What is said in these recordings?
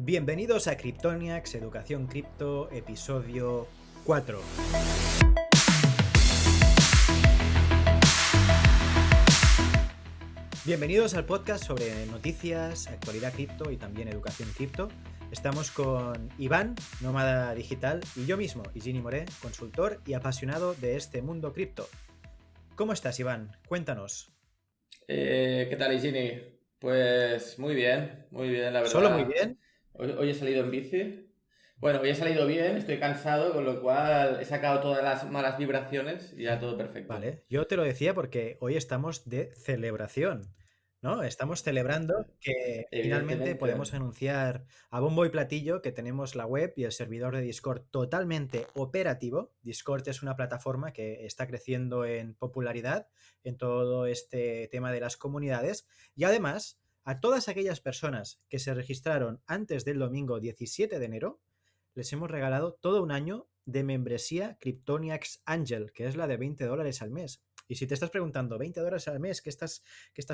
Bienvenidos a Cryptoniacs Educación Cripto, episodio 4. Bienvenidos al podcast sobre noticias, actualidad cripto y también educación cripto. Estamos con Iván, nómada digital, y yo mismo, Higini Moré, consultor y apasionado de este mundo cripto. ¿Cómo estás, Iván? Cuéntanos. ¿Qué tal, Higini? Pues muy bien, la ¿Solo muy verdad. bien? Hoy he salido en bici. Bueno, hoy he salido bien, estoy cansado, con lo cual he sacado todas las malas vibraciones y ya todo perfecto. Vale, yo te lo decía porque hoy estamos de celebración, ¿no? Estamos celebrando que finalmente podemos Evidentemente. anunciar a bombo y platillo que tenemos la web y el servidor de Discord totalmente operativo. Discord es una plataforma que está creciendo en popularidad en todo este tema de las comunidades y además a todas aquellas personas que se registraron antes del domingo 17 de enero, les hemos regalado todo un año de membresía Cryptoniacs Angel, que es la de $20 al mes. Y si te estás preguntando, $20 al mes, que estás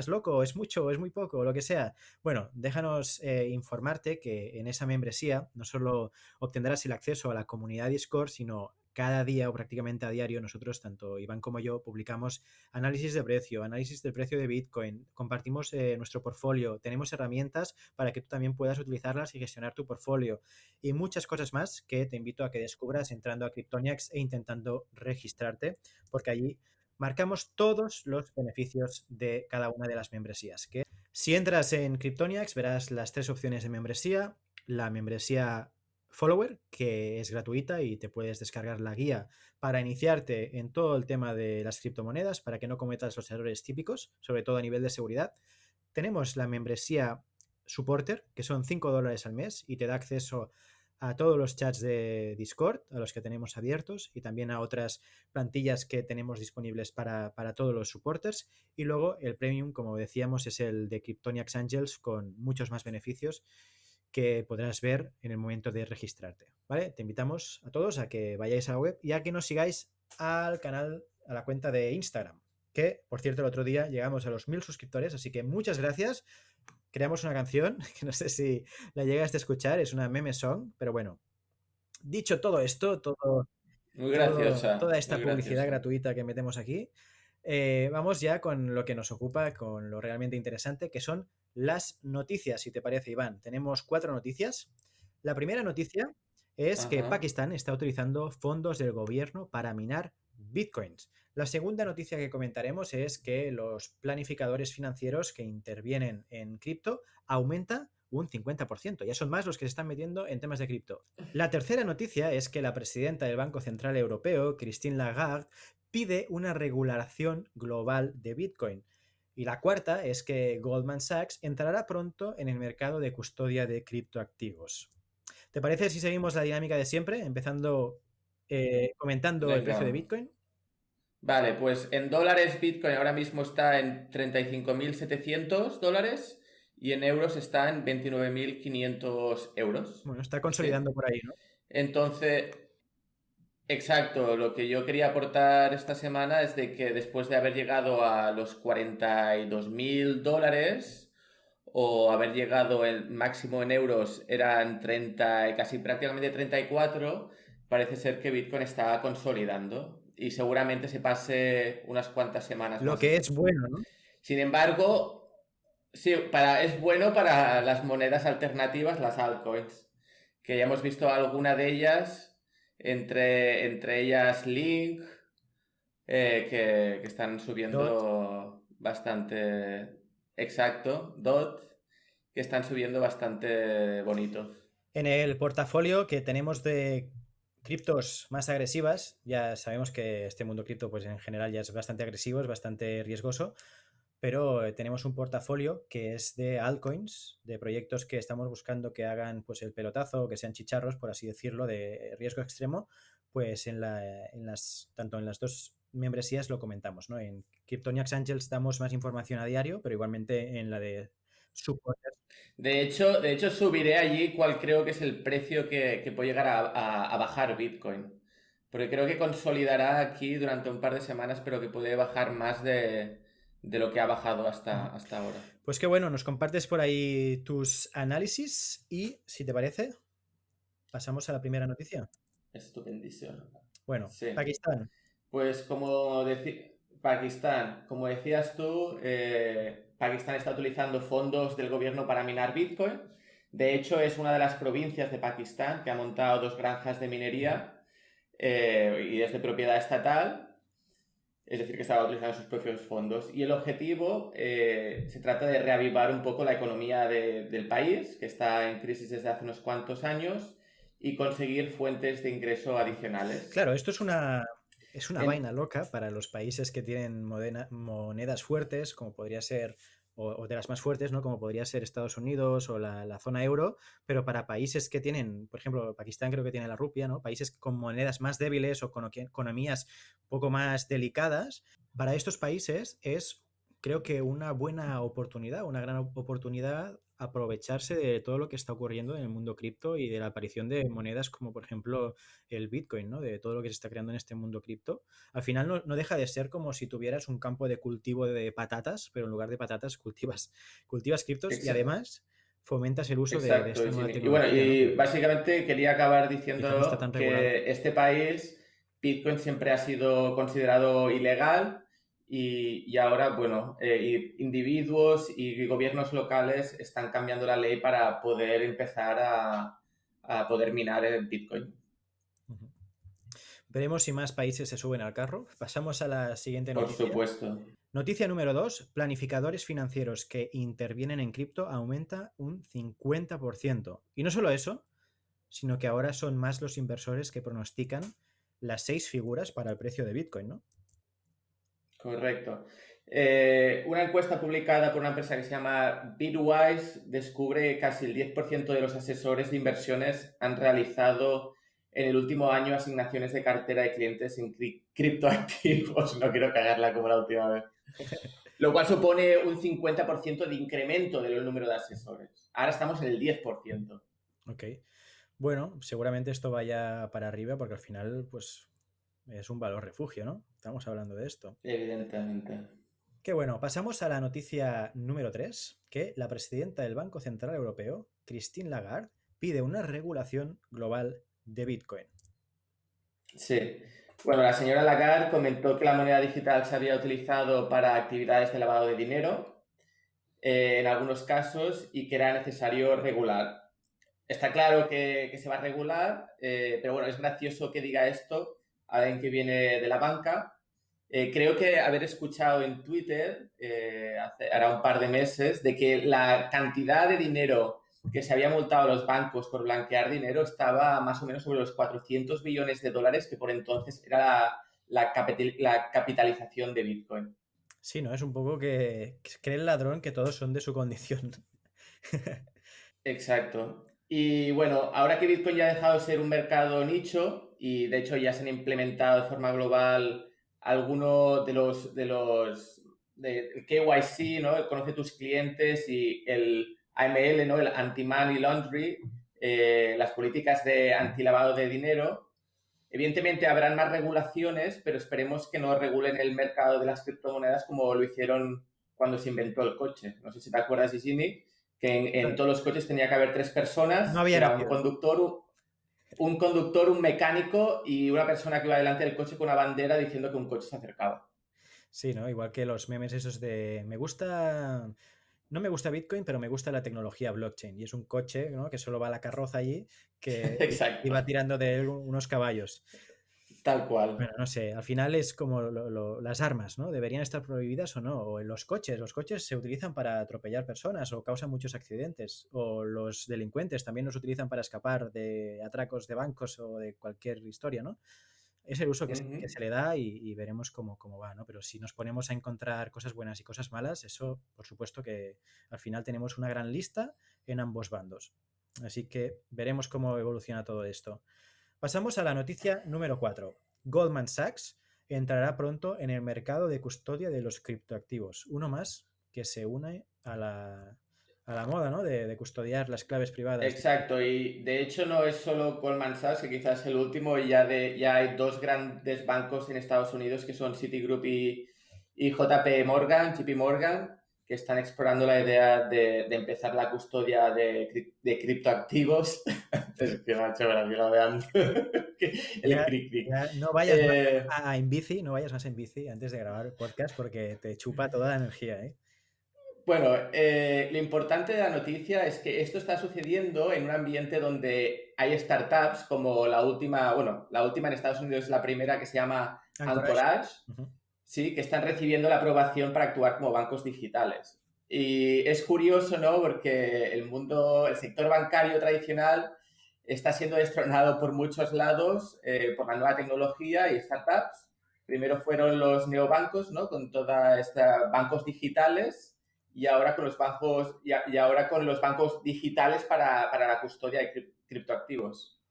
loco, es mucho, es muy poco, o lo que sea, bueno, déjanos informarte que en esa membresía no solo obtendrás el acceso a la comunidad Discord, sino cada día o prácticamente a diario nosotros, tanto Iván como yo, publicamos análisis de precio, análisis del precio de Bitcoin, compartimos nuestro portfolio, tenemos herramientas para que tú también puedas utilizarlas y gestionar tu portfolio y muchas cosas más que te invito a que descubras entrando a Cryptoniacs e intentando registrarte, porque allí marcamos todos los beneficios de cada una de las membresías. Que si entras en Cryptoniacs verás las tres opciones de membresía, la membresía Follower, que es gratuita y te puedes descargar la guía para iniciarte en todo el tema de las criptomonedas para que no cometas los errores típicos, sobre todo a nivel de seguridad. Tenemos la membresía Supporter, que son $5 al mes y te da acceso a todos los chats de Discord, a los que tenemos abiertos, y también a otras plantillas que tenemos disponibles para todos los supporters. Y luego el Premium, como decíamos, es el de Cryptoniacs Angels con muchos más beneficios que podrás ver en el momento de registrarte. ¿Vale? Te invitamos a todos a que vayáis a la web y a que nos sigáis al canal, a la cuenta de Instagram, que, por cierto, el otro día llegamos a los 1000 suscriptores, así que muchas gracias. Creamos una canción, que no sé si la llegaste a escuchar, es una meme song, pero bueno, dicho todo esto, Muy toda graciosa, esta muy publicidad graciosa. gratuita que metemos aquí, vamos ya con lo que nos ocupa, con lo realmente interesante, que son las noticias, si te parece, Iván. Tenemos 4 noticias. La primera noticia es que Ajá. Pakistán está utilizando fondos del gobierno para minar bitcoins. La segunda noticia que comentaremos es que los planificadores financieros que intervienen en cripto aumenta un 50%. Ya son más los que se están metiendo en temas de cripto. La tercera noticia es que la presidenta del Banco Central Europeo, Christine Lagarde, pide una regulación global de Bitcoin. Y la cuarta es que Goldman Sachs entrará pronto en el mercado de custodia de criptoactivos. ¿Te parece si seguimos la dinámica de siempre, empezando comentando el precio de Venga. Bitcoin? Vale, pues en dólares Bitcoin ahora mismo está en 35.700 dólares y en euros está en 29.500 euros. Bueno, está ¿Sí? consolidando por ahí, ¿no? Entonces, exacto, lo que yo quería aportar esta semana es de que después de haber llegado a los 42.000 dólares o haber llegado el máximo en euros eran 30, casi prácticamente 34, parece ser que Bitcoin está consolidando y seguramente se pase unas cuantas semanas Lo más que es así. bueno, ¿no? Sin embargo, sí, es bueno para las monedas alternativas, las altcoins, que ya hemos visto alguna de ellas, entre ellas Link, que están Dot. subiendo bastante, exacto, DOT, que están subiendo bastante bonito. En el portafolio que tenemos de criptos más agresivas, ya sabemos que este mundo cripto, pues en general ya es bastante agresivo, es bastante riesgoso, pero tenemos un portafolio que es de altcoins, de proyectos que estamos buscando que hagan pues el pelotazo, que sean chicharros, por así decirlo, de riesgo extremo, pues tanto en las dos membresías lo comentamos, ¿no? En Cryptoniacs Angels damos más información a diario, pero igualmente en la de supporters. De hecho, subiré allí cuál creo que es el precio que puede llegar a bajar Bitcoin. Porque creo que consolidará aquí durante un par de semanas, pero que puede bajar más de lo que ha bajado hasta ahora. Pues qué bueno, nos compartes por ahí tus análisis y, si te parece, pasamos a la primera noticia. Estupendísimo. Bueno, Sí. Pakistán. Pues Pakistán, como decías tú, Pakistán está utilizando fondos del gobierno para minar Bitcoin. De hecho, es una de las provincias de Pakistán que ha montado 2 granjas de minería y es de propiedad estatal. Es decir, que estaba utilizando sus propios fondos. Y el objetivo se trata de reavivar un poco la economía del país, que está en crisis desde hace unos cuantos años, y conseguir fuentes de ingreso adicionales. Claro, esto es una En- vaina loca para los países que tienen monedas fuertes, como podría ser, o de las más fuertes, ¿no? Como podría ser Estados Unidos o la zona euro, pero para países que tienen, por ejemplo, Pakistán creo que tiene la rupia, ¿no? Países con monedas más débiles o con economías un poco más delicadas, para estos países es, creo que una buena oportunidad, una gran oportunidad aprovecharse de todo lo que está ocurriendo en el mundo cripto y de la aparición de monedas como, por ejemplo, el Bitcoin, ¿no? De todo lo que se está creando en este mundo cripto. Al final no deja de ser como si tuvieras un campo de cultivo de patatas, pero en lugar de patatas cultivas criptos y exa- además fomentas el uso de Exacto, esta nueva Jimmy. Y bueno, tecnología, ¿no? y Que básicamente quería acabar quizás no está tan diciendo regulado. que este país, Bitcoin siempre ha sido considerado ilegal y ahora, bueno, individuos y gobiernos locales están cambiando la ley para poder empezar a poder minar el Bitcoin. Ujú. Veremos si más países se suben al carro. Pasamos a la siguiente Por noticia. supuesto. Noticia número 2. Planificadores financieros que intervienen en cripto aumenta un 50%. Y no solo eso, sino que ahora son más los inversores que pronostican las 6 figuras para el precio de Bitcoin, ¿no? Correcto. Una encuesta publicada por una empresa que se llama Bitwise descubre que casi el 10% de los asesores de inversiones han realizado en el último año asignaciones de cartera de clientes en criptoactivos. No quiero cagarla como la última vez. Lo cual supone un 50% de incremento del número de asesores. Ahora estamos en el 10%. Ok. Bueno, seguramente esto vaya para arriba porque al final, pues, es un valor refugio, ¿no? Estamos hablando de esto. Evidentemente. Qué bueno, pasamos a la noticia número 3, que la presidenta del Banco Central Europeo, Christine Lagarde, pide una regulación global de Bitcoin. Sí. Bueno, la señora Lagarde comentó que la moneda digital se había utilizado para actividades de lavado de dinero en algunos casos y que era necesario regular. Está claro que se va a regular, pero bueno, es gracioso que diga esto alguien que viene de la banca. Creo que haber escuchado en Twitter, hará un par de meses, de que la cantidad de dinero que se había multado a los bancos por blanquear dinero estaba más o menos sobre los 400 billones de dólares, que por entonces era la capitalización de Bitcoin. Sí, ¿no? Es un poco que cree el ladrón que todos son de su condición. Exacto. Y bueno, ahora que Bitcoin ya ha dejado de ser un mercado nicho y de hecho ya se han implementado de forma global algunos de KYC, ¿no? El conoce tus clientes y el AML, ¿no? El Anti-Money Laundry, las políticas de antilavado de dinero. Evidentemente habrán más regulaciones, pero esperemos que no regulen el mercado de las criptomonedas como lo hicieron cuando se inventó el coche. No sé si te acuerdas, Isini, que en todos los coches tenía que haber 3 personas, No que había era nacido. un conductor, un mecánico y una persona que iba delante del coche con una bandera diciendo que un coche se acercaba. Sí, ¿no? Igual que los memes esos de me gusta, no me gusta Bitcoin, pero me gusta la tecnología blockchain. Y es un coche, ¿no? Que solo va la carroza allí, que iba Exacto, tirando de él unos caballos. tal cual. Bueno, no sé, al final es como las armas, ¿no? ¿Deberían estar prohibidas o no? O en los coches se utilizan para atropellar personas o causan muchos accidentes. O los delincuentes también los utilizan para escapar de atracos de bancos o de cualquier historia, ¿no? Es el uso que se Ujú. le da y veremos cómo va, ¿no? Pero si nos ponemos a encontrar cosas buenas y cosas malas, eso por supuesto que al final tenemos una gran lista en ambos bandos. Así que veremos cómo evoluciona todo esto. Pasamos a la noticia número 4. Goldman Sachs entrará pronto en el mercado de custodia de los criptoactivos. Uno más que se une a la moda, ¿no? De custodiar las claves privadas. Exacto, y de hecho no es solo Goldman Sachs, que quizás es el último, y ya hay 2 grandes bancos en Estados Unidos que son Citigroup y y JP Morgan, que están explorando la idea de empezar la custodia de criptoactivos. Es que me ha hecho gracia de antes. El Ya, cric. ya no vayas más en bici, no vayas más en bici antes de grabar el podcast porque te chupa toda la energía, ¿eh? Bueno, lo importante de la noticia es que esto está sucediendo en un ambiente donde hay startups como la última en Estados Unidos es la primera, que se llama Anchorage. Anchorage, Ujú. sí, que están recibiendo la aprobación para actuar como bancos digitales. Y es curioso, ¿no? Porque el sector bancario tradicional está siendo destronado por muchos lados por la nueva tecnología y startups. Primero fueron los neobancos, ¿no? Con toda esta bancos digitales y ahora con los bancos digitales para la custodia de criptoactivos.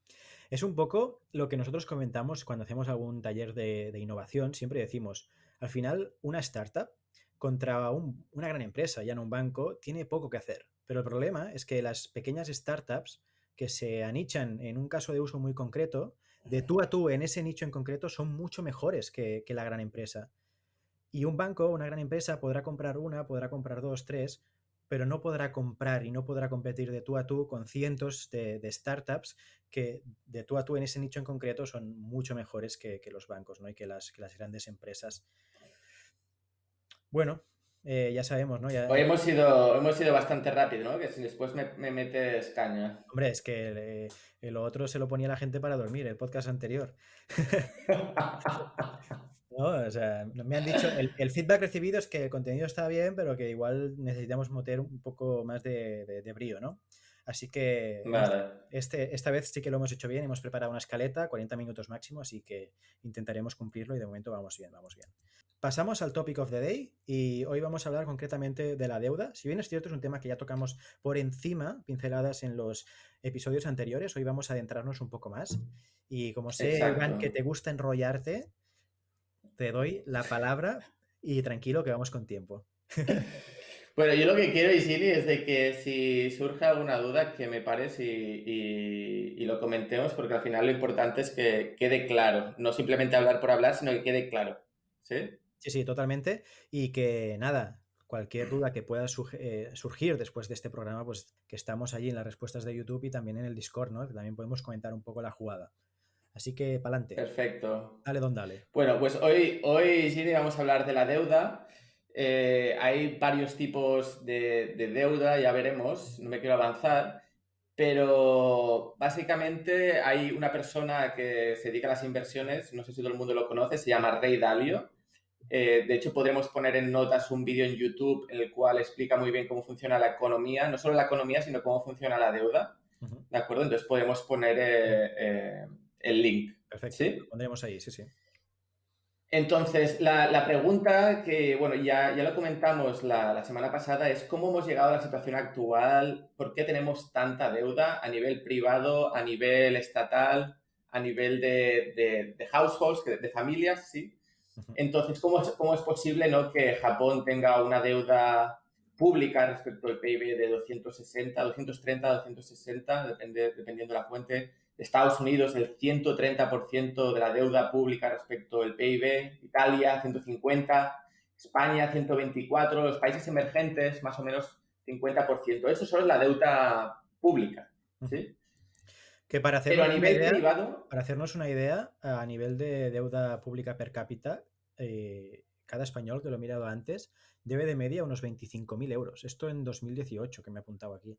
Es un poco lo que nosotros comentamos cuando hacemos algún taller de innovación. Siempre decimos, al final, una startup contra una gran empresa, ya no un banco, tiene poco que hacer. Pero el problema es que las pequeñas startups que se anichan en un caso de uso muy concreto, de tú a tú en ese nicho en concreto, son mucho mejores que la gran empresa. Y un banco, una gran empresa, podrá comprar una, podrá comprar dos, tres, pero no podrá comprar y no podrá competir de tú a tú con cientos de startups que de tú a tú en ese nicho en concreto son mucho mejores que los bancos, ¿no? Y que las grandes empresas. Bueno, ya sabemos, ¿no? Hoy hemos ido bastante rápido, ¿no? Que si después me metes caña. Hombre, es que lo otro se lo ponía la gente para dormir, el podcast anterior. No, o sea, me han dicho, el feedback recibido es que el contenido está bien, pero que igual necesitamos meter un poco más de brío, ¿no? Así que Vale. esta vez sí que lo hemos hecho bien, hemos preparado una escaleta, 40 minutos máximo, así que intentaremos cumplirlo y de momento vamos bien, vamos bien. Pasamos al topic of the day y hoy vamos a hablar concretamente de la deuda. Si bien es cierto, es un tema que ya tocamos por encima, pinceladas en los episodios anteriores, hoy vamos a adentrarnos un poco más. Y como sé, Iván, que Exacto. te gusta enrollarte, te doy la palabra y tranquilo que vamos con tiempo. Bueno, yo lo que quiero, Isini, es de que si surge alguna duda, que me pares y lo comentemos, porque al final lo importante es que quede claro. No simplemente hablar por hablar, sino que quede claro. ¿Sí? Sí, sí, totalmente. Y que nada, cualquier duda que pueda surgir después de este programa, pues que estamos allí en las respuestas de YouTube y también en el Discord, ¿no? Que también podemos comentar un poco la jugada. Así que pa'lante. Perfecto. Dale, don, dale. Bueno, pues hoy sí vamos a hablar de la deuda. Hay varios tipos de deuda, ya veremos, no me quiero avanzar, pero básicamente hay una persona que se dedica a las inversiones, no sé si todo el mundo lo conoce, se llama Ray Dalio. De hecho, podremos poner en notas un vídeo en YouTube en el cual explica muy bien cómo funciona la economía, no solo la economía, sino cómo funciona la deuda. Ujú. ¿De acuerdo? Entonces podemos poner el link. Perfecto, lo ¿Sí? pondremos ahí, sí, sí. Entonces, la pregunta que, bueno, ya lo comentamos la semana pasada es cómo hemos llegado a la situación actual, por qué tenemos tanta deuda a nivel privado, a nivel estatal, a nivel de households, de familias, ¿sí? Ujú. Entonces, ¿cómo es posible, ¿no? Que Japón tenga una deuda pública respecto al PIB de 260, 230, 260, dependiendo de la fuente? Estados Unidos, el 130% de la deuda pública respecto al PIB, Italia, 150, España, 124, los países emergentes, más o menos 50%. Eso solo es la deuda pública, Ujú. ¿sí? Que para Pero a hacernos una nivel idea, privado, a nivel de deuda pública per cápita, cada español que lo he mirado antes debe de media unos 25.000 euros. Esto en 2018 que me he apuntado aquí.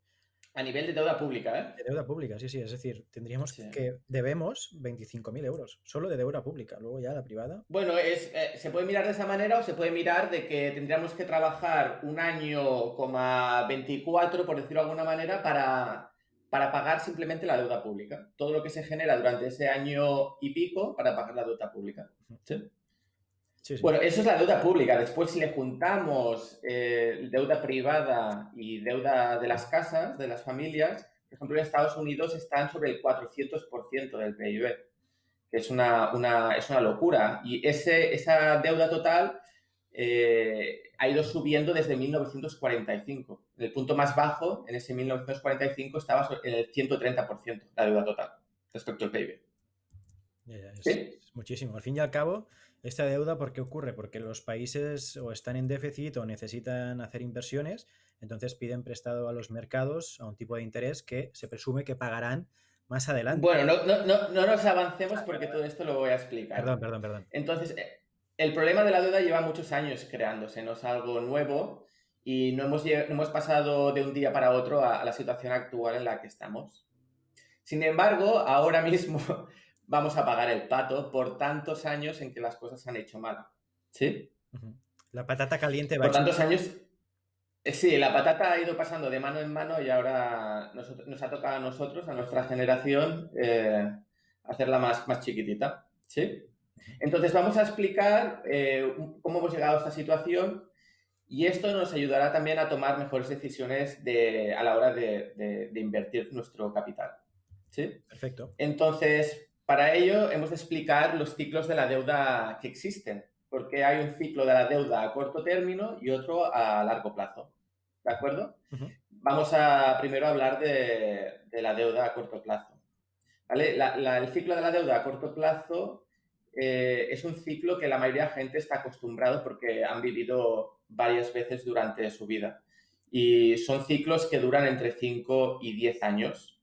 a nivel de deuda pública, ¿eh? De deuda pública, sí, sí. Es decir, tendríamos Sí. que debemos 25.000 euros solo de deuda pública. Luego ya la privada. Bueno, se puede mirar de esa manera o se puede mirar de que tendríamos que trabajar un año, 24, por decirlo de alguna manera, para pagar simplemente la deuda pública. Todo lo que se genera durante ese año y pico para pagar la deuda pública. ¿Sí? Sí, sí. Bueno, eso es la deuda pública. Después, si le juntamos deuda privada y deuda de las casas, de las familias, por ejemplo, en Estados Unidos están sobre el 400% del PIB, que es una locura. Y esa deuda total ha ido subiendo desde 1945. En el punto más bajo, en ese 1945, estaba en el 130% la deuda total respecto al PIB. Ya, ya, es ¿Sí? muchísimo. Al fin y al cabo, Esta deuda, ¿por qué ocurre? Porque los países o están en déficit o necesitan hacer inversiones, entonces piden prestado a los mercados a un tipo de interés que se presume que pagarán más adelante. Bueno, no nos avancemos porque todo esto lo voy a explicar. Perdón, perdón, perdón. Entonces, el problema de la deuda lleva muchos años creándose, no es algo nuevo y no hemos pasado de un día para otro a la situación actual en la que estamos. Sin embargo, ahora mismo vamos a pagar el pato por tantos años en que las cosas se han hecho mal. ¿Sí? La patata caliente va Por hecho. tantos años, sí, la patata ha ido pasando de mano en mano y ahora nos ha tocado a nosotros, a nuestra generación, hacerla más chiquitita. ¿Sí? Entonces vamos a explicar cómo hemos llegado a esta situación y esto nos ayudará también a tomar mejores decisiones a la hora de invertir nuestro capital. ¿Sí? Perfecto. Entonces, para ello hemos de explicar los ciclos de la deuda que existen, porque hay un ciclo de la deuda a corto término y otro a largo plazo. ¿De acuerdo? Vamos a primero hablar de la deuda a corto plazo. ¿Vale? El ciclo de la deuda a corto plazo es un ciclo que la mayoría de la gente está acostumbrado porque han vivido varias veces durante su vida. Y son ciclos que duran entre 5 y 10 años.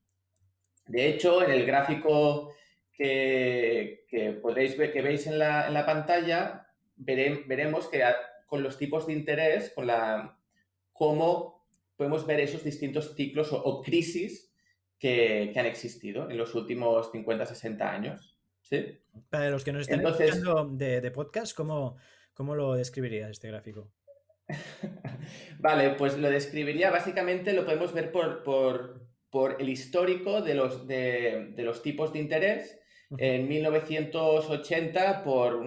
De hecho, en el gráfico que podréis ver, que veis en la pantalla, veremos que con los tipos de interés, cómo podemos ver esos distintos ciclos o crisis que han existido en los últimos 50, 60 años. ¿Sí? Para los que nos están Entonces, escuchando de podcast, ¿cómo lo describirías este gráfico? vale, pues lo describiría, básicamente lo podemos ver por el histórico de los tipos de interés. En 1980, por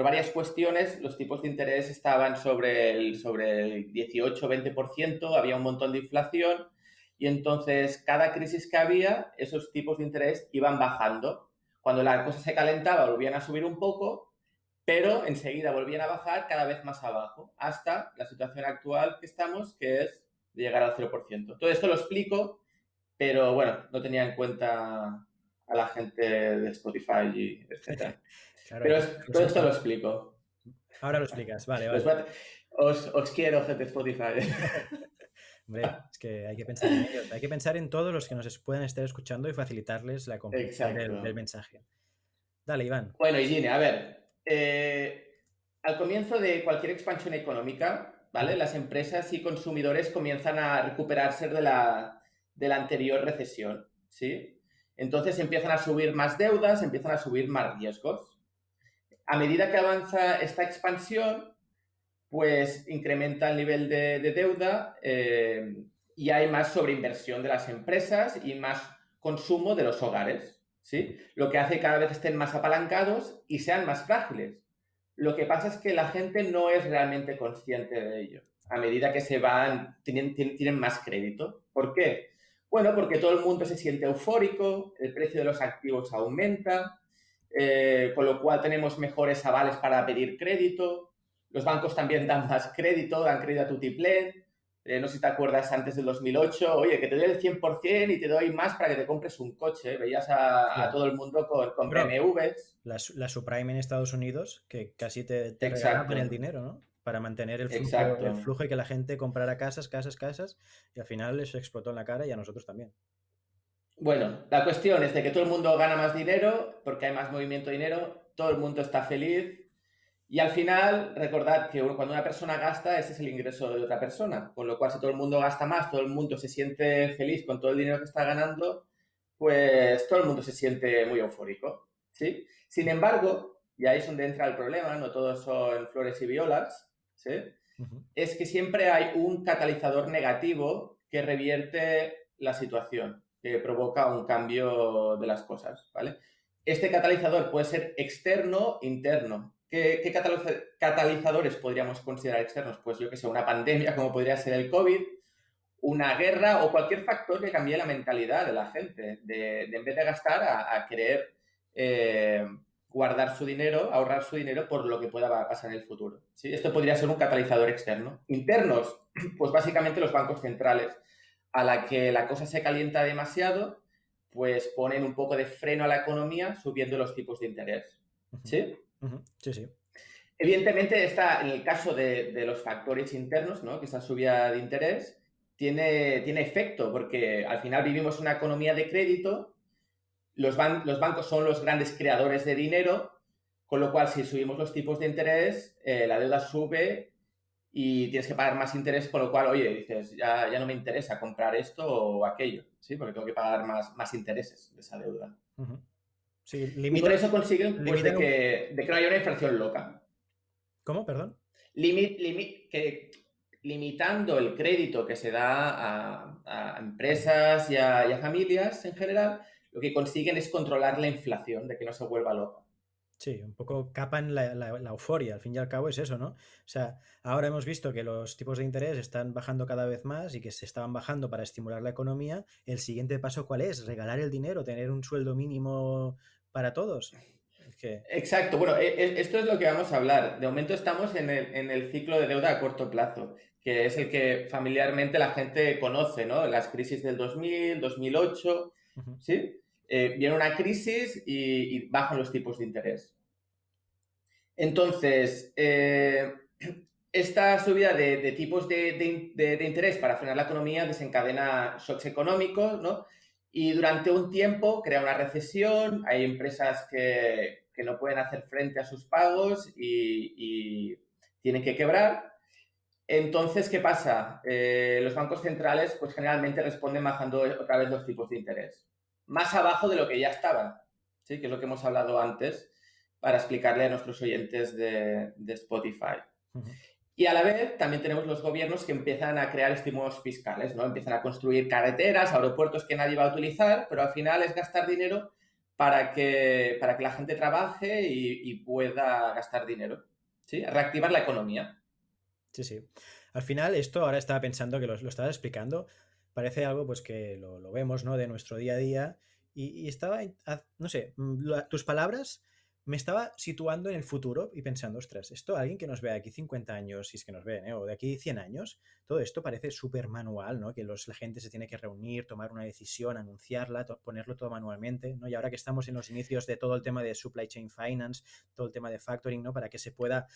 varias cuestiones, los tipos de interés estaban sobre el 18-20%, había un montón de inflación y entonces cada crisis que había, esos tipos de interés iban bajando. Cuando la cosa se calentaba, volvían a subir un poco, pero enseguida volvían a bajar cada vez más abajo, hasta la situación actual que estamos, que es de llegar al 0%. Todo esto lo explico, pero bueno, no tenía en cuenta a la gente de Spotify y etcétera. Claro, hay Pero que todo esto lo entender. explico. Ahora lo explicas, vale, Pues, vale. os quiero, gente de Spotify. Hombre, es que hay que pensar en ellos. Hay que pensar en todos los que nos pueden estar escuchando y facilitarles la comprensión del Exacto. mensaje. Dale, Iván. Bueno, y Gine, a ver, al comienzo de cualquier expansión económica, ¿vale? Las empresas y consumidores comienzan a recuperarse de la anterior recesión, ¿sí? Entonces empiezan a subir más deudas, empiezan a subir más riesgos. A medida que avanza esta expansión, pues incrementa el nivel de deuda y hay más sobreinversión de las empresas y más consumo de los hogares, ¿sí? Lo que hace que cada vez estén más apalancados y sean más frágiles. Lo que pasa es que la gente no es realmente consciente de ello. A medida que tienen más crédito. ¿Por qué? Bueno, porque todo el mundo se siente eufórico, el precio de los activos aumenta, con lo cual tenemos mejores avales para pedir crédito. Los bancos también dan más crédito, dan crédito a tutiplén. No sé si te acuerdas antes del 2008, oye, que te doy el 100% y te doy más para que te compres un coche. Veías a Hostia. todo el mundo con Bro, BMWs. la subprime en Estados Unidos, que casi te regalaban el Exacto, dinero, ¿no? Para mantener el exacto. flujo y que la gente comprara casas, casas, casas, y al final les explotó en la cara y a nosotros también. Bueno, la cuestión es de que todo el mundo gana más dinero porque hay más movimiento de dinero, todo el mundo está feliz y al final recordad que cuando una persona gasta, ese es el ingreso de otra persona, con lo cual si todo el mundo gasta más, todo el mundo se siente feliz con todo el dinero que está ganando, pues todo el mundo se siente muy eufórico, ¿sí? Sin embargo, y ahí es donde entra el problema, no todos son flores y violas, ¿sí? Es que siempre hay un catalizador negativo que revierte la situación, que provoca un cambio de las cosas, ¿vale? Este catalizador puede ser externo, interno. ¿Qué catalizadores podríamos considerar externos? Pues yo que sé, una pandemia como podría ser el COVID, una guerra o cualquier factor que cambie la mentalidad de la gente, de en vez de gastar a querer guardar su dinero, ahorrar su dinero por lo que pueda pasar en el futuro. ¿Sí? Esto podría ser un catalizador externo. Internos, pues básicamente los bancos centrales. A la que la cosa se calienta demasiado, pues ponen un poco de freno a la economía subiendo los tipos de interés. ¿Sí? Sí, sí. Evidentemente, en el caso de los factores internos, ¿no? Que esa subida de interés tiene efecto, porque al final vivimos una economía de crédito, los bancos son los grandes creadores de dinero, con lo cual si subimos los tipos de interés, la deuda sube y tienes que pagar más interés, con lo cual, oye, dices, ya no me interesa comprar esto o aquello, ¿sí? Porque tengo que pagar más intereses de esa deuda. Ujú. Sí, Y con eso consiguen, pues, de limitan un... que no haya una inflación loca. ¿Cómo? Perdón. Limitando el crédito que se da a empresas y a familias en general, lo que consiguen es controlar la inflación, de que no se vuelva loca. Sí, un poco capan la euforia, al fin y al cabo es eso, ¿no? O sea, ahora hemos visto que los tipos de interés están bajando cada vez más y que se estaban bajando para estimular la economía. ¿El siguiente paso cuál es? ¿Regalar el dinero? ¿Tener un sueldo mínimo para todos? Es que... Exacto, bueno, esto es lo que vamos a hablar. De momento estamos en el ciclo de deuda a corto plazo, que es el que familiarmente la gente conoce, ¿no? Las crisis del 2000, 2008, Ujú. ¿sí? Viene una crisis y bajan los tipos de interés. Entonces, esta subida de tipos de interés para frenar la economía desencadena shocks económicos, ¿no? Y durante un tiempo crea una recesión, hay empresas que no pueden hacer frente a sus pagos y tienen que quebrar. Entonces, ¿qué pasa? Los bancos centrales, pues generalmente responden bajando otra vez los tipos de interés. Más abajo de lo que ya estaban, ¿sí? Que es lo que hemos hablado antes para explicarle a nuestros oyentes de Spotify. Ujú. Y a la vez también tenemos los gobiernos que empiezan a crear estímulos fiscales, ¿no? Empiezan a construir carreteras, aeropuertos que nadie va a utilizar, pero al final es gastar dinero para que la gente trabaje y pueda gastar dinero, ¿sí? Reactivar la economía. Sí, sí. Al final, esto ahora estaba pensando que lo estabas explicando, parece algo pues que lo vemos, ¿no? De nuestro día a día y estaba, no sé, tus palabras me estaba situando en el futuro y pensando, ostras, esto alguien que nos ve aquí 50 años, si es que nos ven, ¿eh? O de aquí 100 años, todo esto parece súper manual, ¿no? Que la gente se tiene que reunir, tomar una decisión, anunciarla, ponerlo todo manualmente, ¿no? Y ahora que estamos en los inicios de todo el tema de supply chain finance, todo el tema de factoring, ¿no? Para que se pueda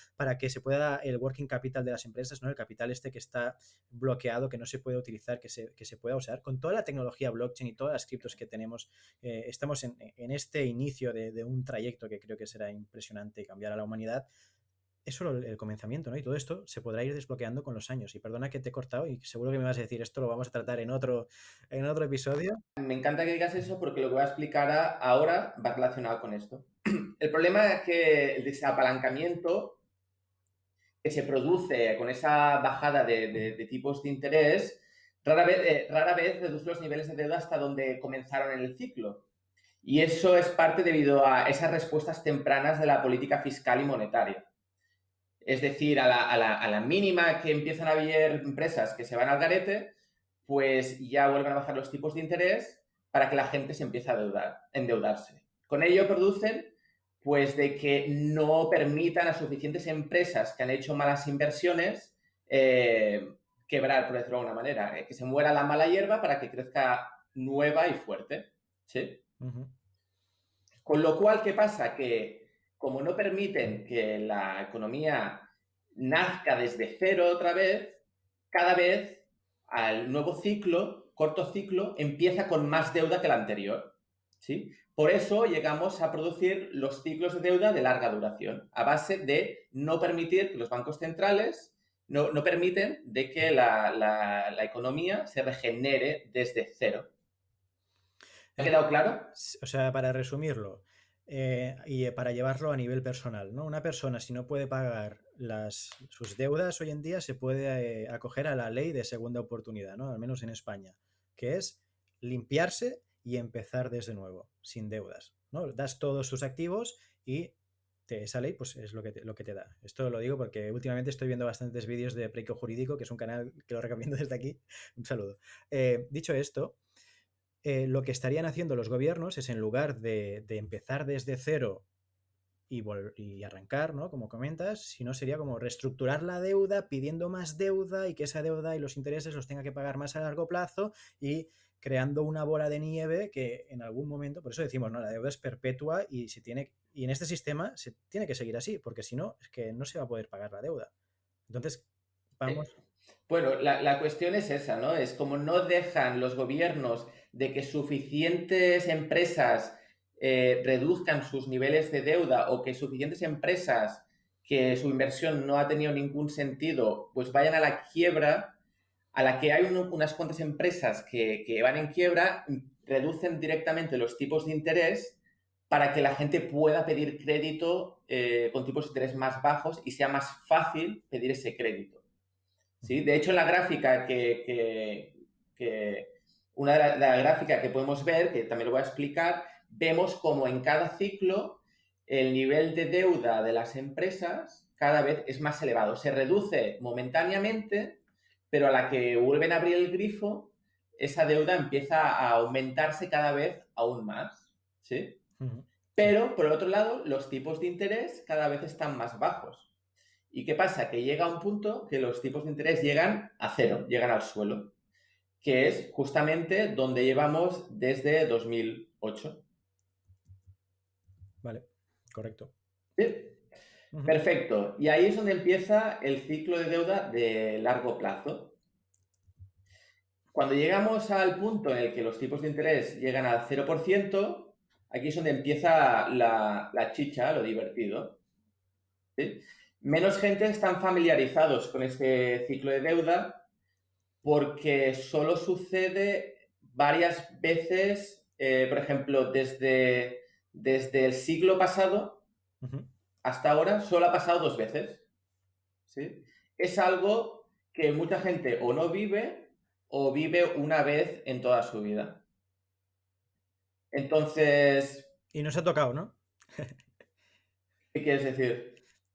el working capital de las empresas, ¿no? El capital este que está bloqueado, que no se puede utilizar, que se pueda usar. Con toda la tecnología blockchain y todas las criptos que tenemos, estamos en este inicio de un trayecto que creo que será impresionante y cambiar a la humanidad. Es solo el comenzamiento, ¿no? Y todo esto se podrá ir desbloqueando con los años. Y perdona que te he cortado y seguro que me vas a decir, esto lo vamos a tratar en otro episodio. Me encanta que digas eso porque lo que voy a explicar ahora va relacionado con esto. El problema es que el desapalancamiento que se produce con esa bajada de tipos de interés rara vez reduce los niveles de deuda hasta donde comenzaron en el ciclo. Y eso es parte debido a esas respuestas tempranas de la política fiscal y monetaria. Es decir, a la mínima que empiezan a haber empresas que se van al garete, pues ya vuelven a bajar los tipos de interés para que la gente se empiece a endeudarse. Con ello producen pues de que no permitan a suficientes empresas que han hecho malas inversiones quebrar, por decirlo de alguna manera, que se muera la mala hierba para que crezca nueva y fuerte. ¿Sí? Ujú. Con lo cual, ¿qué pasa? Que como no permiten que la economía nazca desde cero otra vez, cada vez al nuevo ciclo, corto ciclo, empieza con más deuda que el anterior. ¿Sí? Por eso llegamos a producir los ciclos de deuda de larga duración, a base de no permitir que los bancos centrales no permiten de que la economía se regenere desde cero. ¿Ha El- quedado claro? o sea, para resumirlo, y para llevarlo a nivel personal, ¿no? Una persona, si no puede pagar sus deudas hoy en día, se puede acoger a la ley de segunda oportunidad, ¿no? Al menos en España, que es limpiarse y empezar desde nuevo, sin deudas, ¿no? Das todos tus activos y esa ley pues es lo que te da. Esto lo digo porque últimamente estoy viendo bastantes vídeos de Preco Jurídico, que es un canal que lo recomiendo desde aquí. Un saludo. Dicho esto, lo que estarían haciendo los gobiernos es, en lugar de empezar desde cero y arrancar, ¿no? Como comentas, si no sería como reestructurar la deuda pidiendo más deuda y que esa deuda y los intereses los tenga que pagar más a largo plazo y creando una bola de nieve que en algún momento, por eso decimos, no, la deuda es perpetua y y en este sistema se tiene que seguir así, porque si no, es que no se va a poder pagar la deuda. Entonces, Eh, vamos. Bueno, la cuestión es esa, ¿no? Es como no dejan los gobiernos de que suficientes empresas reduzcan sus niveles de deuda o que suficientes empresas que su inversión no ha tenido ningún sentido, pues vayan a la quiebra, a la que hay unas cuantas empresas que van en quiebra, reducen directamente los tipos de interés para que la gente pueda pedir crédito con tipos de interés más bajos y sea más fácil pedir ese crédito. ¿Sí? De hecho, en la gráfica una de la gráfica que podemos ver, que también lo voy a explicar, vemos como en cada ciclo el nivel de deuda de las empresas cada vez es más elevado. Se reduce momentáneamente, pero a la que vuelven a abrir el grifo, esa deuda empieza a aumentarse cada vez aún más. ¿Sí? Pero, por el otro lado, los tipos de interés cada vez están más bajos. ¿Y qué pasa? Que llega un punto que los tipos de interés llegan a cero, llegan al suelo, que es justamente donde llevamos desde 2008. Vale, correcto. ¿Sí? Perfecto. Y ahí es donde empieza el ciclo de deuda de largo plazo. Cuando llegamos al punto en el que los tipos de interés llegan al 0%, aquí es donde empieza la chicha, lo divertido. ¿Sí? Menos gente están familiarizados con este ciclo de deuda porque solo sucede varias veces, por ejemplo, desde el siglo pasado hasta ahora, solo ha pasado 2 veces. ¿Sí? Es algo que mucha gente o no vive o vive una vez en toda su vida. Entonces, Y nos ha tocado, ¿no? ¿qué quieres decir?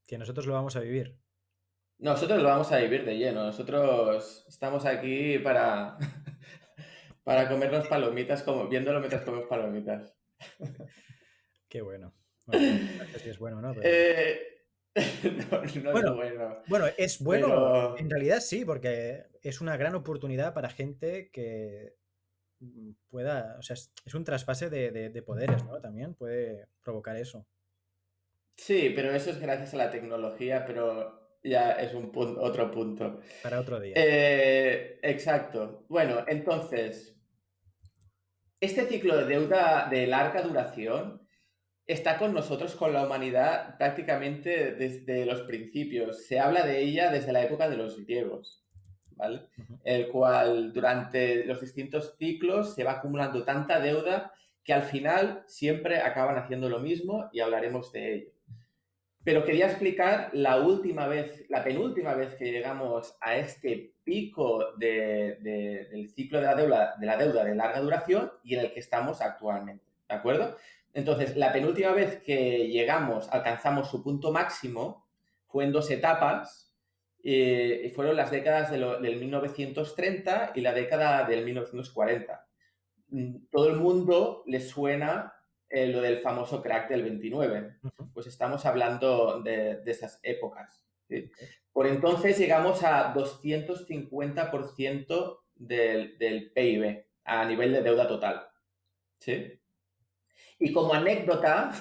Que nosotros lo vamos a vivir. Nosotros lo vamos a vivir de lleno. Nosotros estamos aquí para, para comernos palomitas, viéndolo mientras comemos palomitas. Qué bueno. Bueno, no sé si es bueno, ¿no? Pero... No, no es Bueno, bueno. bueno, es bueno, en Pero realidad sí, porque es una gran oportunidad para gente que pueda, o sea, es un traspase de poderes, ¿no? También puede provocar eso. sí, pero eso es gracias a la tecnología, pero ya es otro punto. Para otro día. Exacto. Bueno, entonces, este ciclo de deuda de larga duración está con nosotros, con la humanidad, prácticamente desde los principios. Se habla de ella desde la época de los griegos, ¿vale? El cual durante los distintos ciclos se va acumulando tanta deuda que al final siempre acaban haciendo lo mismo y hablaremos de ello. Pero quería explicar la penúltima vez que llegamos a este pico del ciclo de la deuda de larga duración y en el que estamos actualmente, ¿de acuerdo? Entonces, la penúltima vez que alcanzamos su punto máximo, fue en 2 etapas, y fueron las décadas del 1930 y la década del 1940. Todo el mundo le suena lo del famoso crack del 29. Pues estamos hablando de esas épocas. ¿Sí? Por entonces llegamos a 250% del PIB a nivel de deuda total. ¿Sí? Y como anécdota,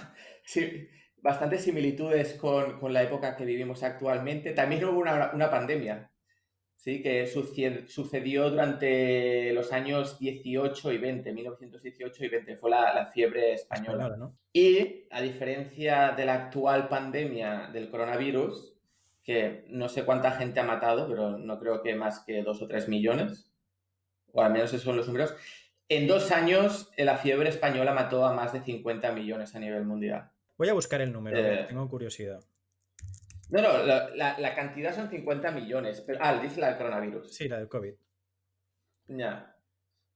sí, bastantes similitudes con la época que vivimos actualmente, también hubo una pandemia. Sí, que sucedió durante los años 18 y 20, 1918 y 20, fue la fiebre española. ¿No? Y a diferencia de la actual pandemia del coronavirus, que no sé cuánta gente ha matado, pero no creo que más que 2 o 3 millones, o al menos esos son los números, en 2 años la fiebre española mató a más de 50 millones a nivel mundial. Voy a buscar el número, a ver, tengo curiosidad. No, la cantidad son 50 millones. Pero, dice la del coronavirus. Sí, la del COVID. Ya.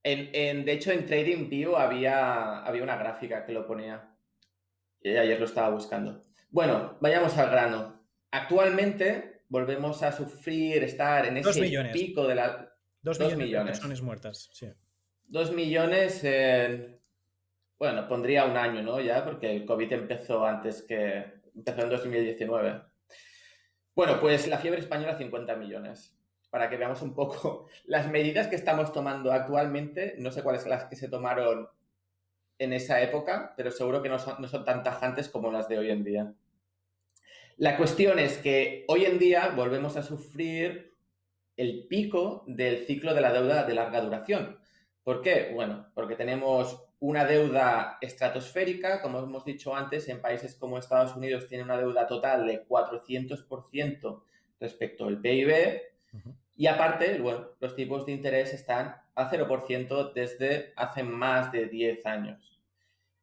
De hecho, en TradingView había una gráfica que lo ponía. Y ayer lo estaba buscando. Bueno, vayamos al grano. Actualmente volvemos a estar en 2 ese millones. pico de la... 2 millones de personas muertas, sí. 2 millones bueno, pondría un año, ¿no? Ya, porque el COVID empezó en 2019. Bueno, pues la fiebre española 50 millones. para que veamos un poco las medidas que estamos tomando actualmente. No sé cuáles son las que se tomaron en esa época, pero seguro que no son tan tajantes como las de hoy en día. La cuestión es que hoy en día volvemos a sufrir el pico del ciclo de la deuda de larga duración. ¿Por qué? Bueno, porque tenemos una deuda estratosférica, como hemos dicho antes, en países como Estados Unidos tiene una deuda total de 400% respecto al PIB, y aparte, bueno, los tipos de interés están a 0% desde hace más de 10 años.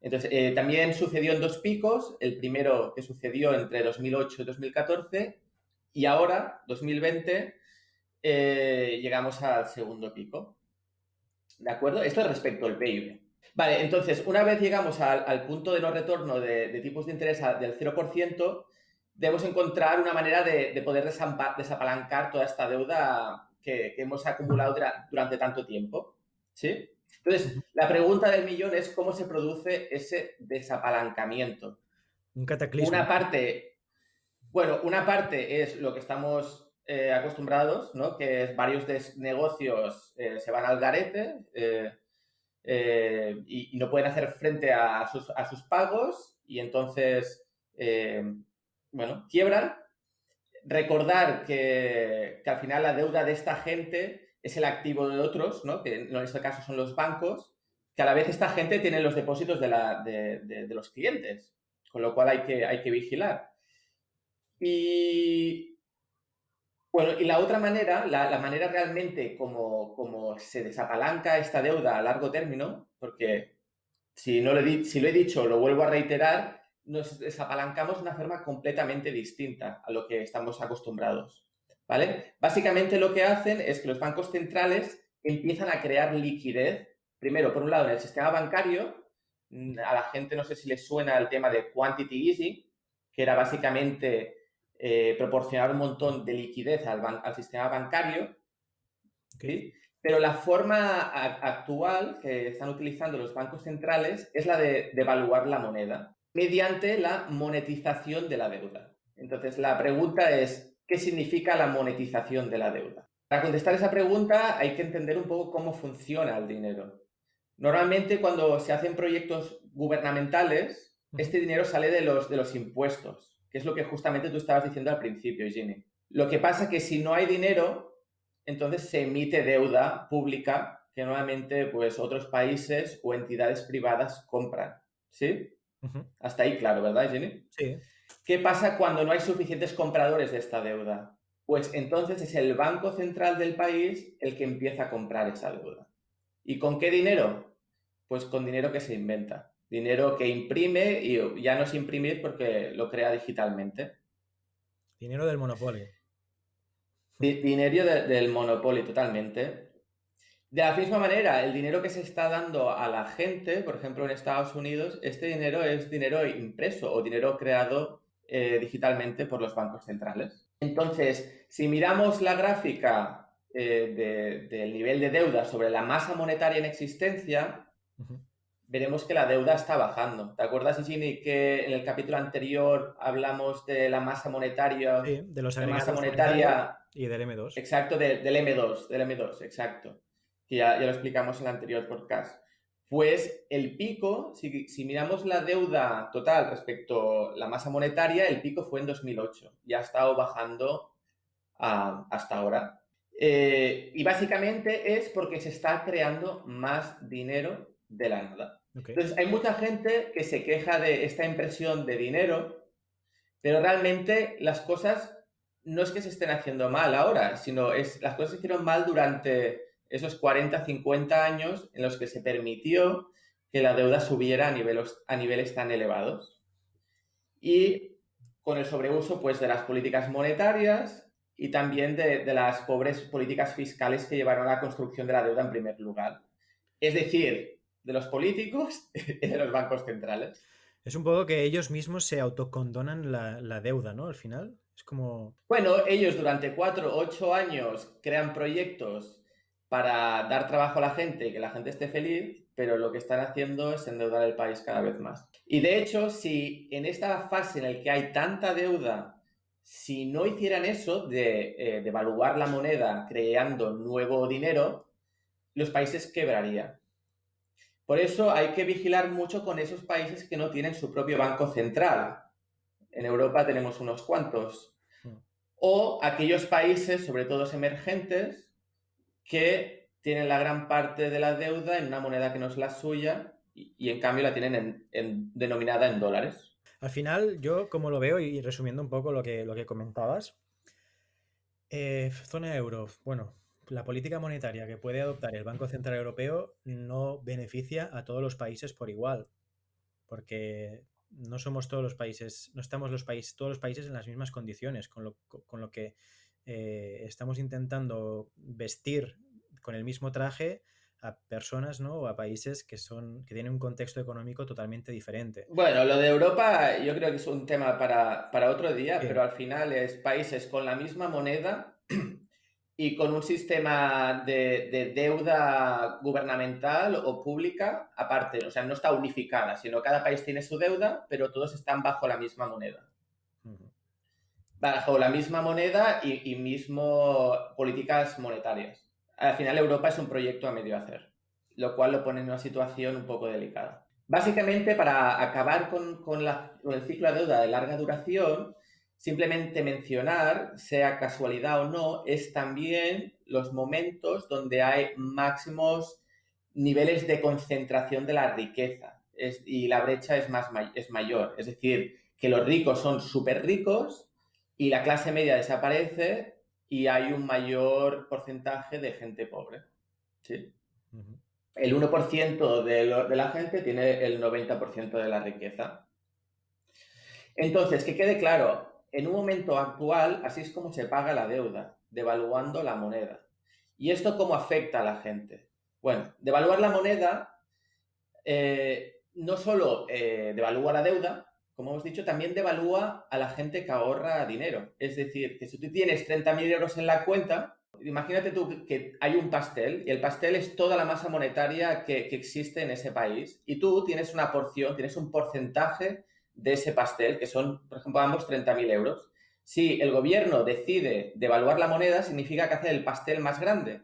Entonces, también sucedió en dos picos, el primero que sucedió entre 2008 y 2014, y ahora, 2020, llegamos al segundo pico. ¿De acuerdo? Esto es respecto al PIB. Vale, entonces, una vez llegamos al punto de no retorno de tipos de interés del 0%, debemos encontrar una manera de poder desapalancar toda esta deuda que hemos acumulado durante tanto tiempo. ¿Sí? Entonces, la pregunta del millón es cómo se produce ese desapalancamiento. Un cataclismo. Una parte es lo que estamos acostumbrados, ¿no? Que es varios negocios se van al garete y no pueden hacer frente a sus pagos y entonces, bueno, quiebran. Recordar que al final la deuda de esta gente es el activo de otros, ¿no? Que en este caso son los bancos, que a la vez esta gente tiene los depósitos de los clientes, con lo cual hay que vigilar. Y bueno, y la otra manera, la manera realmente como se desapalanca esta deuda a largo término, porque si lo he dicho, lo vuelvo a reiterar, nos desapalancamos de una forma completamente distinta a lo que estamos acostumbrados, ¿vale? Básicamente lo que hacen es que los bancos centrales empiezan a crear liquidez, primero, por un lado, en el sistema bancario. A la gente no sé si les suena el tema de quantity easing, que era básicamente proporcionar un montón de liquidez al sistema bancario, ¿sí? Pero la forma actual que están utilizando los bancos centrales es la de devaluar la moneda mediante la monetización de la deuda. Entonces, la pregunta es, ¿qué significa la monetización de la deuda? Para contestar esa pregunta hay que entender un poco cómo funciona el dinero. Normalmente, cuando se hacen proyectos gubernamentales, este dinero sale de los impuestos, que es lo que justamente tú estabas diciendo al principio, Ginny. Lo que pasa es que si no hay dinero, entonces se emite deuda pública que normalmente pues, otros países o entidades privadas compran. ¿Sí? Hasta ahí claro, ¿verdad, Jenny? Sí. ¿Qué pasa cuando no hay suficientes compradores de esta deuda? Pues entonces es el Banco Central del país el que empieza a comprar esa deuda. ¿Y con qué dinero? Pues con dinero que se inventa. Dinero que imprime y ya no es imprimir porque lo crea digitalmente. Dinero del monopolio. Dinero del monopolio, totalmente. De la misma manera, el dinero que se está dando a la gente, por ejemplo en Estados Unidos, este dinero es dinero impreso o dinero creado digitalmente por los bancos centrales. Entonces, si miramos la gráfica del nivel de deuda sobre la masa monetaria en existencia, veremos que la deuda está bajando. ¿Te acuerdas, Gini, que en el capítulo anterior hablamos de la masa monetaria? Sí, de los agregados masa monetaria y del M2. Exacto, del M2, exacto. Que ya lo explicamos en el anterior podcast. Pues el pico, si miramos la deuda total respecto a la masa monetaria, el pico fue en 2008. Ya ha estado bajando hasta ahora. Y básicamente es porque se está creando más dinero de la nada. Okay. Entonces, hay mucha gente que se queja de esta impresión de dinero, pero realmente las cosas no es que se estén haciendo mal ahora, sino las cosas se hicieron mal durante esos 40, 50 años en los que se permitió que la deuda subiera a niveles tan elevados. Y con el sobreuso pues, de las políticas monetarias y también de las pobres políticas fiscales que llevaron a la construcción de la deuda en primer lugar. Es decir, de los políticos y de los bancos centrales. Es un poco que ellos mismos se autocondonan la deuda, ¿no? Al final, es como... Bueno, ellos durante 4 o 8 años crean proyectos para dar trabajo a la gente y que la gente esté feliz, pero lo que están haciendo es endeudar el país cada vez más. Y de hecho, si en esta fase en la que hay tanta deuda si no hicieran eso de devaluar la moneda creando nuevo dinero, los países quebrarían. Por eso hay que vigilar mucho con esos países que no tienen su propio banco central. En Europa tenemos unos cuantos. O aquellos países, sobre todo emergentes, que tienen la gran parte de la deuda en una moneda que no es la suya y en cambio la tienen denominada en dólares. Al final, yo como lo veo, y resumiendo un poco lo que comentabas, zona euro, bueno, la política monetaria que puede adoptar el Banco Central Europeo no beneficia a todos los países por igual, porque no somos todos los países, no estamos todos los países en las mismas condiciones, con lo que estamos intentando vestir con el mismo traje a personas, ¿no? O a países que tienen un contexto económico totalmente diferente. Bueno, lo de Europa yo creo que es un tema para otro día, Sí. pero al final es países con la misma moneda y con un sistema de deuda gubernamental o pública aparte. O sea, no está unificada, sino cada país tiene su deuda, pero todos están bajo la misma moneda. Ujú. Bajo la misma moneda y mismo políticas monetarias. Al final Europa es un proyecto a medio hacer, lo cual lo pone en una situación un poco delicada. Básicamente, para acabar con el ciclo de deuda de larga duración, simplemente mencionar, sea casualidad o no, es también los momentos donde hay máximos niveles de concentración de la riqueza y la brecha es mayor. Es decir, que los ricos son súper ricos y la clase media desaparece y hay un mayor porcentaje de gente pobre. ¿Sí? Ujú. El 1% de la gente tiene el 90% de la riqueza. Entonces, que quede claro, en un momento actual, así es como se paga la deuda, devaluando la moneda. ¿Y esto cómo afecta a la gente? Bueno, devaluar la moneda no solo devalúa la deuda, como hemos dicho, también devalúa a la gente que ahorra dinero. Es decir, que si tú tienes 30.000 euros en la cuenta, imagínate tú que hay un pastel y el pastel es toda la masa monetaria que existe en ese país y tú tienes una porción, tienes un porcentaje de ese pastel, que son, por ejemplo, ambos 30.000 euros. Si el gobierno decide devaluar la moneda, significa que hace el pastel más grande.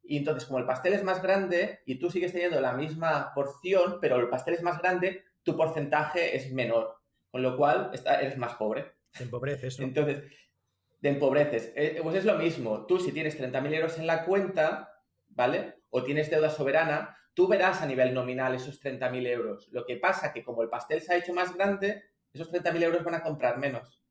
Y entonces, como el pastel es más grande y tú sigues teniendo la misma porción, pero el pastel es más grande, tu porcentaje es menor. Con lo cual, eres más pobre. Te empobreces, ¿no? Entonces, te empobreces. Pues es lo mismo. Tú, si tienes 30.000 euros en la cuenta, ¿vale? O tienes deuda soberana, tú verás a nivel nominal esos 30.000 euros. Lo que pasa que como el pastel se ha hecho más grande, esos 30.000 euros van a comprar menos.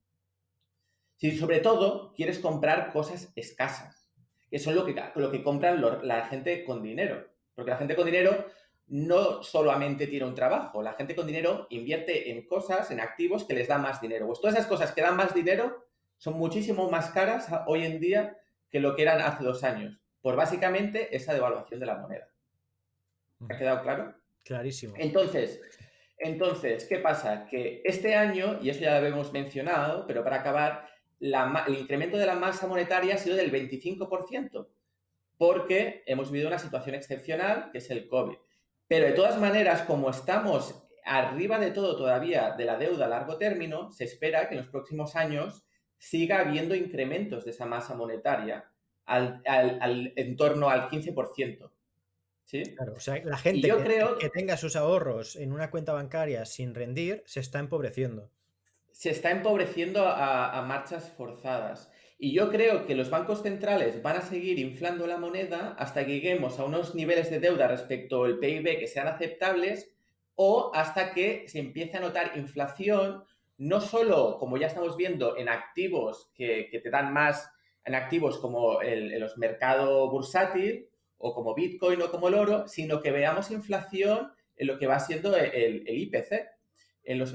Si sobre todo quieres comprar cosas escasas, que son lo que compran la gente con dinero. Porque la gente con dinero no solamente tiene un trabajo, la gente con dinero invierte en cosas, en activos que les dan más dinero. Pues todas esas cosas que dan más dinero son muchísimo más caras hoy en día que lo que eran hace 2 años, por básicamente esa devaluación de la moneda. ¿Ha Ujú. quedado claro? Clarísimo. Entonces, ¿qué pasa? Que este año, y eso ya lo habíamos mencionado, pero para acabar, el incremento de la masa monetaria ha sido del 25%, porque hemos vivido una situación excepcional, que es el COVID. Pero de todas maneras, como estamos arriba de todo todavía de la deuda a largo término, se espera que en los próximos años siga habiendo incrementos de esa masa monetaria en torno al 15%. ¿Sí? Claro, o sea, la Y gente yo que creo tenga sus ahorros en una cuenta bancaria sin rendir se está empobreciendo. se está empobreciendo a marchas forzadas. Y yo creo que los bancos centrales van a seguir inflando la moneda hasta que lleguemos a unos niveles de deuda respecto al PIB que sean aceptables o hasta que se empiece a notar inflación, no solo, como ya estamos viendo, en activos que te dan más, en activos como los mercados bursátil o como Bitcoin o como el oro, sino que veamos inflación en lo que va siendo el IPC en los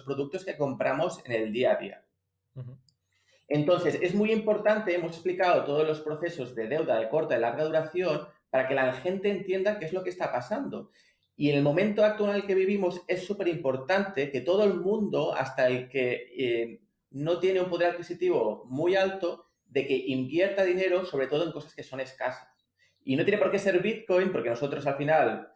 productos que compramos en el día a día. Ujú. Entonces, es muy importante, hemos explicado todos los procesos de deuda de corta y larga duración para que la gente entienda qué es lo que está pasando. Y en el momento actual en el que vivimos es súper importante que todo el mundo, hasta el que no tiene un poder adquisitivo muy alto, de que invierta dinero sobre todo en cosas que son escasas. Y no tiene por qué ser Bitcoin, porque nosotros al final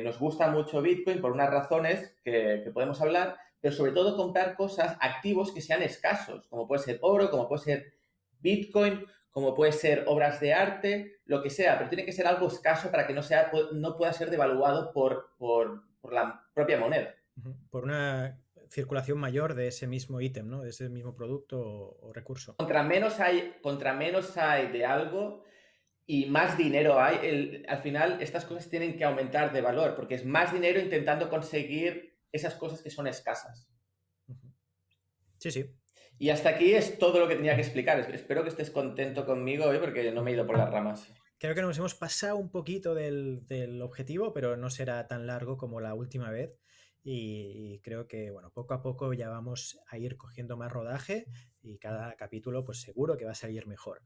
nos gusta mucho Bitcoin por unas razones que podemos hablar, pero sobre todo comprar cosas, activos que sean escasos, como puede ser oro, como puede ser Bitcoin, como puede ser obras de arte, lo que sea, pero tiene que ser algo escaso para que no pueda ser devaluado por la propia moneda. Por una circulación mayor de ese mismo ítem, ¿no? De ese mismo producto o recurso. Contra menos hay de algo y más dinero hay, al final estas cosas tienen que aumentar de valor, porque es más dinero intentando conseguir esas cosas que son escasas. Sí, sí. Y hasta aquí es todo lo que tenía que explicar. Espero que estés contento conmigo hoy porque no me he ido por las ramas. Creo que nos hemos pasado un poquito del objetivo, pero no será tan largo como la última vez. Y creo que, bueno, poco a poco ya vamos a ir cogiendo más rodaje y cada capítulo, pues seguro que va a salir mejor.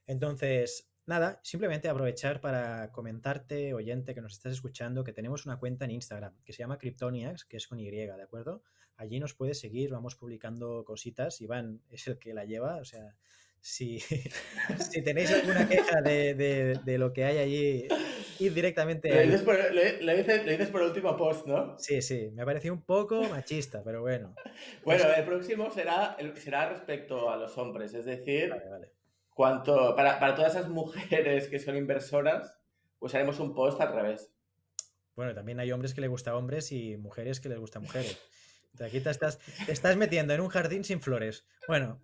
Entonces, nada, simplemente aprovechar para comentarte, oyente que nos estás escuchando, que tenemos una cuenta en Instagram que se llama Kryptoniacs, que es con Y, ¿de acuerdo? Allí nos puedes seguir, vamos publicando cositas. Iván es el que la lleva, o sea, si, si tenéis alguna queja de lo que hay allí, id directamente Lo ahí. dices por el último post, ¿no? Sí, sí, me ha parecido un poco machista, pero bueno. Bueno, el próximo será respecto a los hombres, es decir, Vale, vale. para todas esas mujeres que son inversoras, pues haremos un post al revés. Bueno, también hay hombres que les gusta hombres y mujeres que les gusta mujeres. Aquí te estás metiendo en un jardín sin flores. Bueno,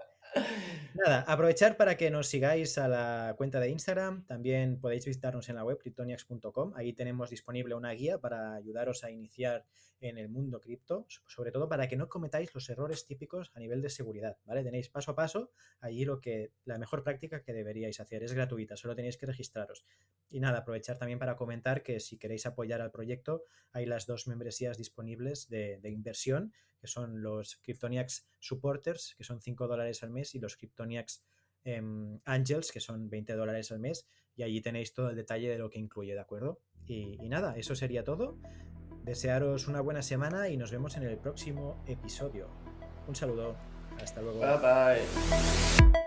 nada, aprovechar para que nos sigáis a la cuenta de Instagram. También podéis visitarnos en la web kryptoniacs.com. Ahí tenemos disponible una guía para ayudaros a iniciar en el mundo cripto, sobre todo para que no cometáis los errores típicos a nivel de seguridad, ¿vale? Tenéis paso a paso allí la mejor práctica que deberíais hacer. Es gratuita, solo tenéis que registraros. Y nada, aprovechar también para comentar que si queréis apoyar al proyecto, hay las 2 membresías disponibles de inversión, que son los Kryptoniacs Supporters, que son $5 al mes, y los Kryptoniacs Angels, que son $20 al mes, y allí tenéis todo el detalle de lo que incluye, ¿de acuerdo? Y nada, eso sería todo. Desearos una buena semana y nos vemos en el próximo episodio. Un saludo, hasta luego. Bye bye.